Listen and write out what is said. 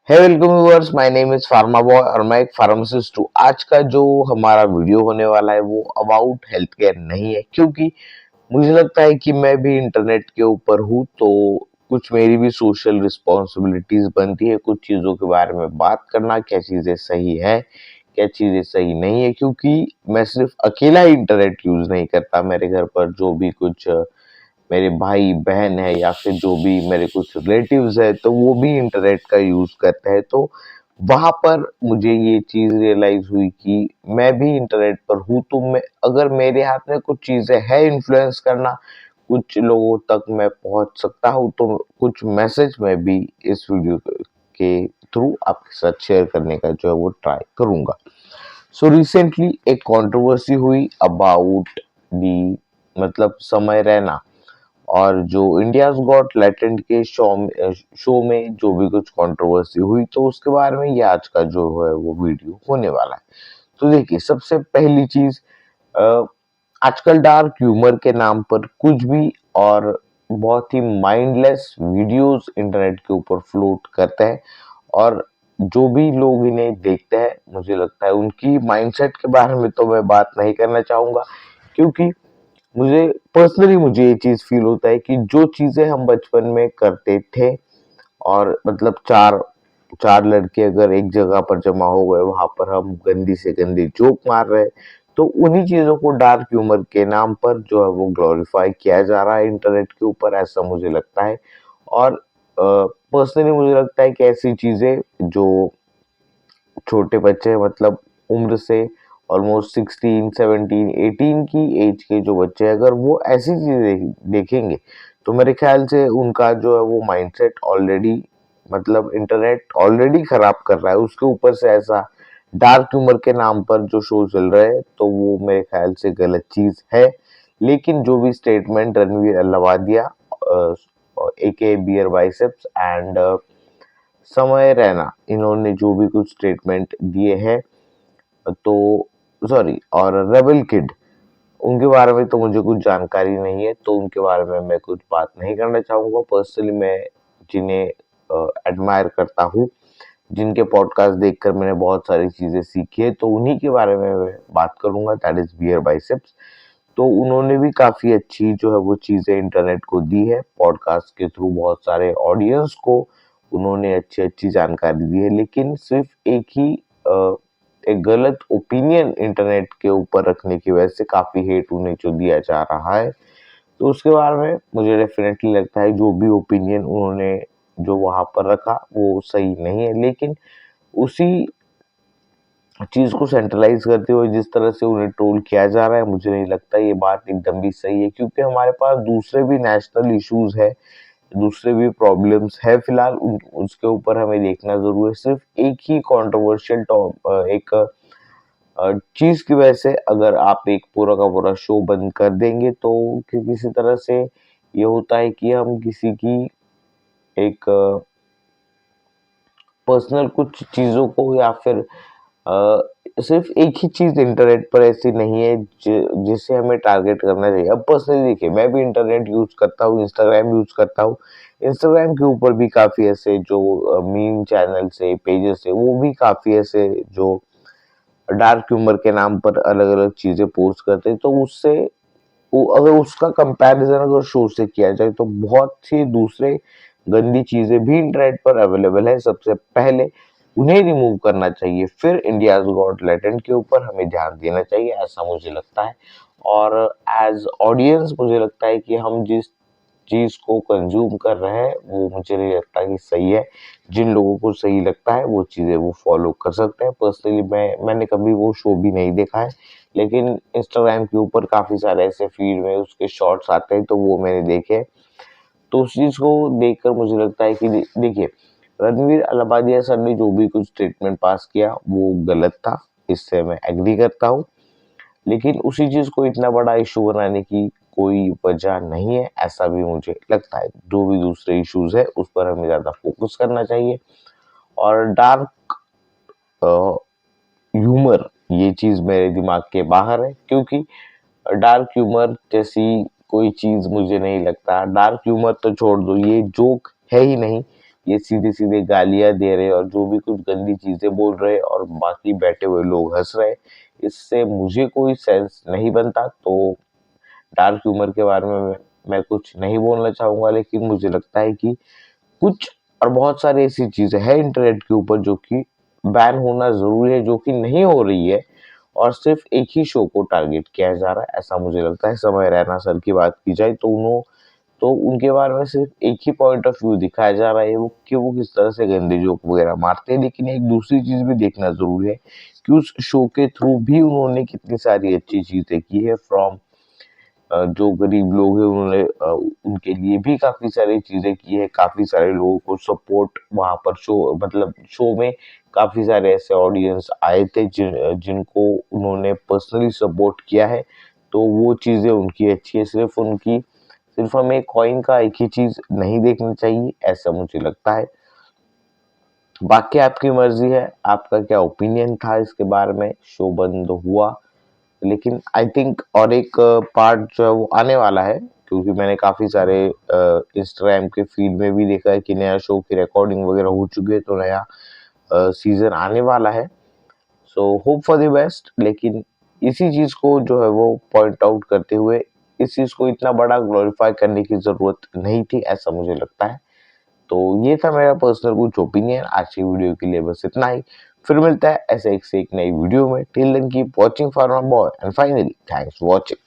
है welcome viewers, my name is pharma boy और मैं एक फार्मासिस्ट हूँ। आज का जो हमारा वीडियो होने वाला है वो अबाउट हेल्थ केयर नहीं है, क्योंकि मुझे लगता है कि मैं भी इंटरनेट के ऊपर हूँ, तो कुछ मेरी भी सोशल रिस्पॉन्सिबिलिटीज बनती है कुछ चीज़ों के बारे में बात करना, क्या चीज़ें सही है क्या चीज़ें सही नहीं है। क्योंकि मैं सिर्फ अकेला ही इंटरनेट यूज़ नहीं करता, मेरे घर पर जो भी कुछ मेरे भाई बहन है या फिर जो भी मेरे कुछ रिलेटिव्स है, तो वो भी इंटरनेट का यूज करते हैं। तो वहां पर मुझे ये चीज रियलाइज हुई कि मैं भी इंटरनेट पर हूँ, तो मैं अगर मेरे हाथ में कुछ चीजें है इन्फ्लुएंस करना, कुछ लोगों तक मैं पहुंच सकता हूँ, तो कुछ मैसेज मैं भी इस वीडियो के थ्रू आपके साथ शेयर करने का जो है वो ट्राई करूंगा। सो रिसेंटली एक कंट्रोवर्सी हुई अबाउट दी, मतलब समय रैना, और जो इंडियाज गॉट टैलेंट के शो में जो भी कुछ कंट्रोवर्सी हुई, तो उसके बारे में ये आज का जो है वो वीडियो होने वाला है। तो देखिए, सबसे पहली चीज, अ, आजकल डार्क ह्यूमर के नाम पर कुछ भी और बहुत ही माइंडलेस वीडियोस इंटरनेट के ऊपर फ्लोट करते हैं, और जो भी लोग इन्हें देखते हैं, मुझे लगता है उनकी माइंडसेट के बारे में तो मैं बात नहीं करना चाहूंगा। क्योंकि मुझे ये चीज फील होता है कि जो चीजें हम बचपन में करते थे, और मतलब चार चार लड़के अगर एक जगह पर जमा हो गए, वहां पर हम गंदी से गंदी जोक मार रहे हैं, तो उन्हीं चीजों को डार्क ह्यूमर के नाम पर जो है वो ग्लोरीफाई किया जा रहा है इंटरनेट के ऊपर, ऐसा मुझे लगता है। और पर्सनली मुझे लगता है कि ऐसी चीजें जो छोटे बच्चे, मतलब उम्र से ऑलमोस्ट 16 17 18 की एज के जो बच्चे हैं, अगर वो ऐसी चीजें देखेंगे, तो मेरे ख्याल से उनका जो है वो माइंडसेट ऑलरेडी, मतलब इंटरनेट ऑलरेडी खराब कर रहा है, उसके ऊपर से ऐसा डार्क ह्यूमर के नाम पर जो शो चल रहे हैं, तो वो मेरे ख्याल से गलत चीज है। लेकिन जो भी statement Ranveer Allahbadia, aka beer biceps and Samay Raina, इन्होंने जो भी कुछ स्टेटमेंट दिए हैं, तो सॉरी, और रेबल किड, उनके बारे में तो मुझे कुछ जानकारी नहीं है, तो उनके बारे में मैं कुछ बात नहीं करना चाहूंगा। पर्सनली मैं जिन्हें एडमायर करता हूँ, जिनके पॉडकास्ट देखकर मैंने बहुत सारी चीजें सीखी है, तो उन्हीं के बारे में मैं बात करूंगा, दैट इज बियर बाइसेप्स। तो उन्होंने भी काफी अच्छी जो है वो चीजें इंटरनेट को दी है, पॉडकास्ट के थ्रू बहुत सारे ऑडियंस को उन्होंने अच्छी अच्छी जानकारी दी है। लेकिन सिर्फ एक ही एक गलत ओपिनियन इंटरनेट के ऊपर रखने की वजह से काफी हेट उन्हें जो दिया जा रहा है, तो उसके बारे में मुझे डेफिनेटली लगता है जो भी ओपिनियन उन्होंने जो वहां पर रखा वो सही नहीं है। लेकिन उसी चीज को सेंट्रलाइज करते हुए जिस तरह से उन्हें ट्रोल किया जा रहा है, मुझे नहीं लगता ये बात एकदम भी सही है। क्योंकि हमारे पास दूसरे भी नेशनल इश्यूज है, दूसरे भी प्रॉब्लम्स है, फिलहाल उसके ऊपर हमें देखना जरूर है। सिर्फ एक ही कंट्रोवर्शियल एक चीज की वजह से अगर आप एक पूरा का पूरा शो बंद कर देंगे, तो किसी तरह से ये होता है कि हम किसी की एक पर्सनल कुछ चीजों को, या फिर सिर्फ एक ही चीज इंटरनेट पर ऐसी नहीं है जिसे हमें टारगेट करना चाहिए। अब पर्सनली देखिए, मैं भी इंटरनेट यूज करता हूँ, इंस्टाग्राम यूज करता हूँ। इंस्टाग्राम के ऊपर भी काफी ऐसे जो मीम चैनल से पेजेस है, वो भी काफी ऐसे जो डार्क ह्यूमर के नाम पर अलग अलग चीजें पोस्ट करते हैं। तो उससे अगर उसका कंपैरिजन अगर शो से किया जाए, तो बहुत सी दूसरे गंदी चीजें भी इंटरनेट पर अवेलेबल है। सबसे पहले उन्हें रिमूव करना चाहिए, फिर इंडियाज गॉट टैलेंट के ऊपर हमें ध्यान देना चाहिए, ऐसा मुझे लगता है। और एज ऑडियंस मुझे लगता है कि हम जिस चीज को कंज्यूम कर रहे हैं, वो मुझे नहीं लगता कि सही है। जिन लोगों को सही लगता है वो चीजें वो फॉलो कर सकते हैं। पर्सनली मैंने कभी वो शो भी नहीं देखा है, लेकिन इंस्टाग्राम के ऊपर काफी सारे ऐसे फीड में उसके शॉर्ट्स आते हैं, तो वो मैंने देखे। तो उस चीज को देखकर मुझे लगता है कि देखिए, रणवीर अलाहाबादिया सर ने जो भी कुछ स्टेटमेंट पास किया वो गलत था, इससे मैं एग्री करता हूँ। लेकिन उसी चीज को इतना बड़ा इशू बनाने की कोई वजह नहीं है, ऐसा भी मुझे लगता है। जो भी दूसरे इश्यूज है उस पर हमें ज्यादा फोकस करना चाहिए। और डार्क ह्यूमर, ये चीज मेरे दिमाग के बाहर है। क्योंकि डार्क ह्यूमर जैसी कोई चीज मुझे नहीं लगता। डार्क ह्यूमर तो छोड़ दो, ये जोक है ही नहीं। ये सीधे-सीधे गालियाँ दे रहे और जो भी कुछ गंदी चीज़ें बोल रहे और बाकी बैठे हुए लोग हँस रहे, इससे मुझे कोई सेंस नहीं बनता। तो डार्क ह्यूमर के बारे में मैं कुछ नहीं बोलना चाहूँगा, लेकिन मुझे लगता है कि कुछ और बहुत सारी ऐसी चीज़ें हैं इंटरनेट के ऊपर जो कि बैन होना ज़रूरी है, जो कि नहीं हो रही है और सिर्फ़ एक ही शो को टारगेट किया जा रहा है, ऐसा मुझे लगता है। समय रैना सर की बात की जाए तो उनके बारे में सिर्फ़ एक ही पॉइंट ऑफ व्यू दिखाया जा रहा है वो कि वो किस तरह से गंदे जोक वग़ैरह मारते हैं, लेकिन एक दूसरी चीज़ भी देखना ज़रूरी है कि उस शो के थ्रू भी उन्होंने कितनी सारी अच्छी चीज़ें की है फ्रॉम जो गरीब लोग हैं उन्होंने उनके लिए भी काफ़ी सारी चीज़ें की है, काफ़ी सारे लोगों को सपोर्ट वहाँ पर शो में काफ़ी सारे ऐसे ऑडियंस आए थे जिनको उन्होंने पर्सनली सपोर्ट किया है, तो वो चीज़ें उनकी अच्छी है। सिर्फ़ हमें कॉइन का एक ही चीज़ नहीं देखना चाहिए, ऐसा मुझे लगता है। बाकी आपकी मर्ज़ी है, आपका क्या ओपिनियन था इसके बारे में? शो बंद हुआ लेकिन आई थिंक और एक पार्ट जो है वो आने वाला है, क्योंकि मैंने काफ़ी सारे इंस्टाग्राम के फीड में भी देखा है कि नया शो की रिकॉर्डिंग वगैरह हो चुकी है, तो नया सीज़न आने वाला है। So hope for the best, लेकिन इसी चीज़ को जो है वो पॉइंट आउट करते हुए इस चीज़ को इतना बड़ा ग्लोरीफाई करने की ज़रूरत नहीं थी, ऐसा मुझे लगता है। तो ये था मेरा पर्सनल कुछ ओपिनियन। आज की वीडियो के लिए बस इतना ही। फिर मिलता है ऐसे एक से एक नई वीडियो में। Till then keep watching for my boy and finally thanks for watching.